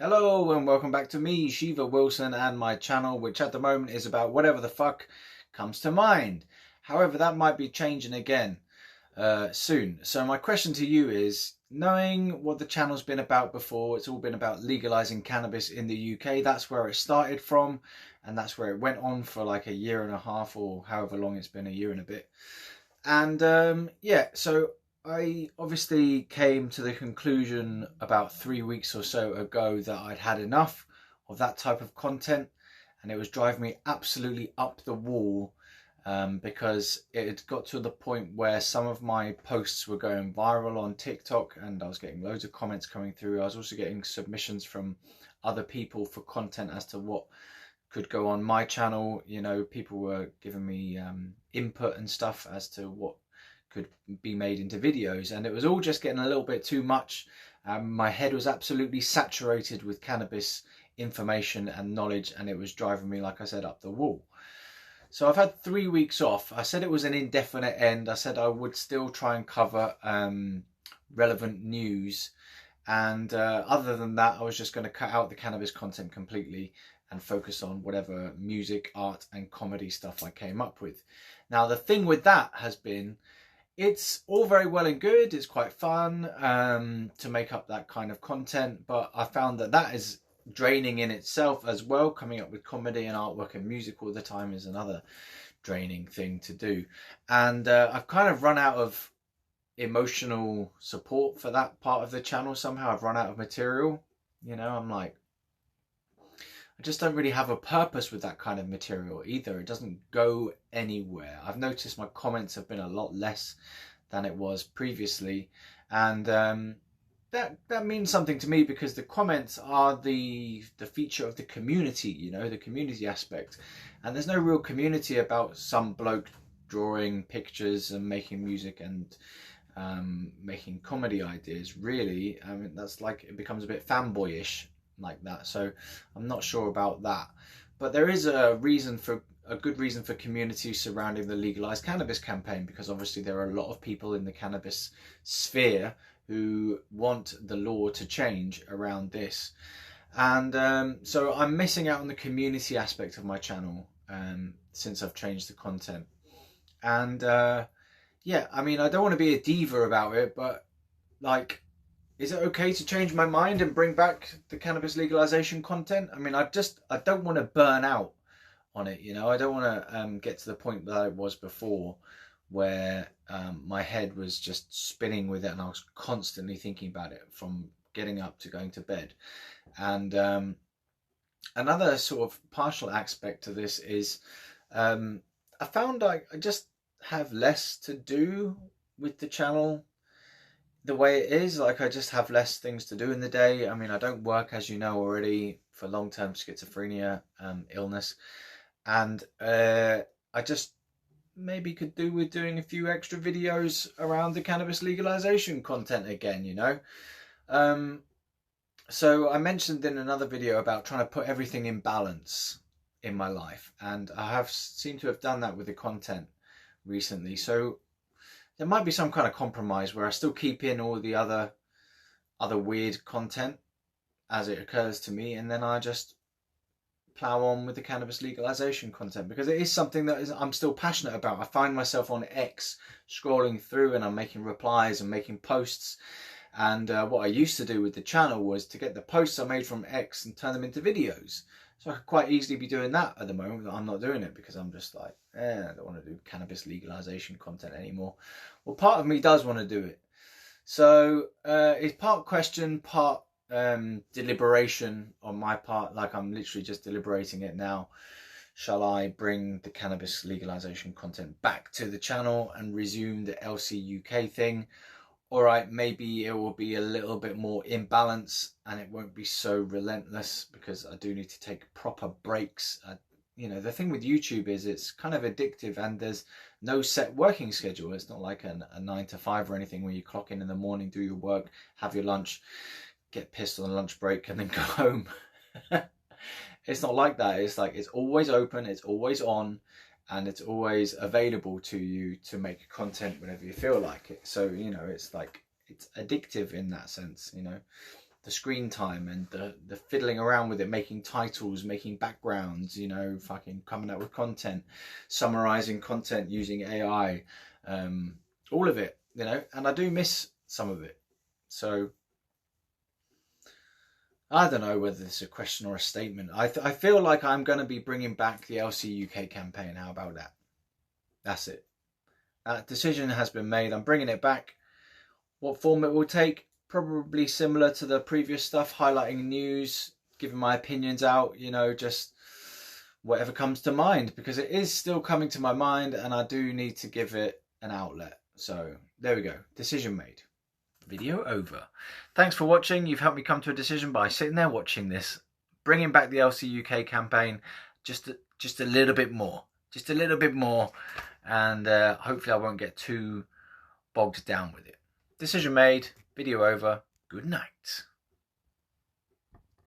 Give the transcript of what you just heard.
Hello and welcome back to me, Shiva Wilson, and my channel, which at the moment is about whatever the fuck comes to mind. However, that might be changing again soon. So my question to you is, knowing what the channel's been about before, it's all been about legalizing cannabis in the UK. That's where it started from, and that's where it went on for like a year and a half, or however long it's been, a year and a bit. And yeah, so I obviously came to the conclusion about 3 weeks or so ago that I'd had enough of that type of content, and it was driving me absolutely up the wall, because it had got to the point where some of my posts were going viral on TikTok and I was getting loads of comments coming through. I was also getting submissions from other people for content as to what could go on my channel. You know, people were giving me input and stuff as to what could be made into videos, and it was all just getting a little bit too much. My head was absolutely saturated with cannabis information and knowledge, and it was driving me, like I said, up the wall. So I've had 3 weeks off. I said it was an indefinite end. I said I would still try and cover relevant news, and other than that, I was just going to cut out the cannabis content completely and focus on whatever music, art and comedy stuff I came up with. Now the thing with that has been, it's all very well and good, it's quite fun to make up that kind of content, but I found that that is draining in itself as well. Coming up with comedy and artwork and music all the time is another draining thing to do, and I've kind of run out of emotional support for that part of the channel. Somehow I've run out of material, you know. I'm like, I just don't really have a purpose with that kind of material either. It doesn't go anywhere. I've noticed my comments have been a lot less than it was previously, and that means something to me, because the comments are the feature of the community, you know, the community aspect, and there's no real community about some bloke drawing pictures and making music and making comedy ideas, really. I mean, that's like, it becomes a bit fanboyish like that, so I'm not sure about that. But there is a good reason for community surrounding the legalized cannabis campaign, because obviously there are a lot of people in the cannabis sphere who want the law to change around this, and so I'm missing out on the community aspect of my channel since I've changed the content. And yeah, I mean, I don't want to be a diva about it, but like, is it okay to change my mind and bring back the cannabis legalization content? I mean, I don't want to burn out on it, you know. I don't want to get to the point that I was before, where my head was just spinning with it and I was constantly thinking about it from getting up to going to bed. And another sort of partial aspect to this is, I found I just have less to do with the channel the way it is. Like, I just have less things to do in the day. I mean, I don't work, as you know already, for long-term schizophrenia illness, and I just maybe could do with doing a few extra videos around the cannabis legalization content again, you know. So I mentioned in another video about trying to put everything in balance in my life, and I have seemed to have done that with the content recently. So there might be some kind of compromise where I still keep in all the other weird content as it occurs to me, and then I just plow on with the cannabis legalization content, because it is something that I'm still passionate about. I find myself on X scrolling through and I'm making replies and making posts, and what I used to do with the channel was to get the posts I made from X and turn them into videos. So I could quite easily be doing that at the moment, but I'm not doing it because I'm just like, I don't want to do cannabis legalization content anymore. Well, part of me does want to do it. So it's part question, part deliberation on my part. Like, I'm literally just deliberating it now. Shall I bring the cannabis legalization content back to the channel and resume the LCUK thing? All right, maybe it will be a little bit more in balance and it won't be so relentless, because I do need to take proper breaks. You know, the thing with YouTube is it's kind of addictive, and there's no set working schedule. It's not like a 9 to 5 or anything where you clock in the morning, do your work, have your lunch, get pissed on a lunch break and then go home. It's not like that. It's like, it's always open, it's always on, and it's always available to you to make content whenever you feel like it. So, you know, it's like, it's addictive in that sense, you know. the screen time and the fiddling around with it, making titles, making backgrounds, you know, fucking coming up with content, summarizing content using AI, all of it, you know, and I do miss some of it. So I don't know whether it's a question or a statement. I feel like I'm going to be bringing back the LCUK campaign. How about that? That's it. That decision has been made. I'm bringing it back. What form it will take? Probably similar to the previous stuff, highlighting news, giving my opinions out, you know, just whatever comes to mind, because it is still coming to my mind and I do need to give it an outlet. So there we go. Decision made. Video over. Thanks for watching. You've helped me come to a decision by sitting there watching this, bringing back the LCUK campaign just a little bit more, and hopefully I won't get too bogged down with it. Decision made. Video over. Good night.